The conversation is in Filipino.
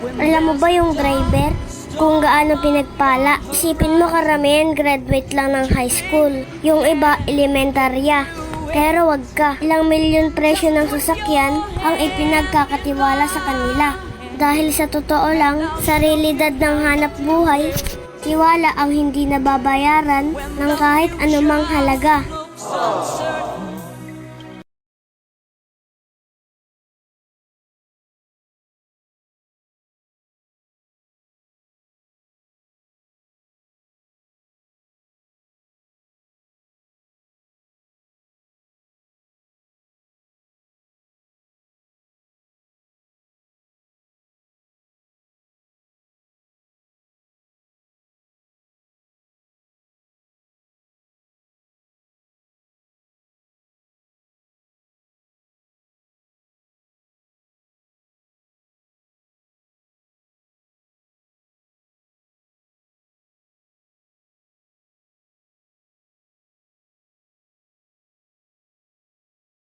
Alam mo ba yung driver? Kung gaano pinagpala. Isipin mo karamihan graduate lang ng high school. Yung iba elementarya. Pero wag ka. Ilang milyon presyo ng sasakyan ang ipinagkakatiwala sa kanila. Dahil sa totoo lang, sa realidad ng hanap buhay, tiwala ang hindi nababayaran ng kahit anumang halaga.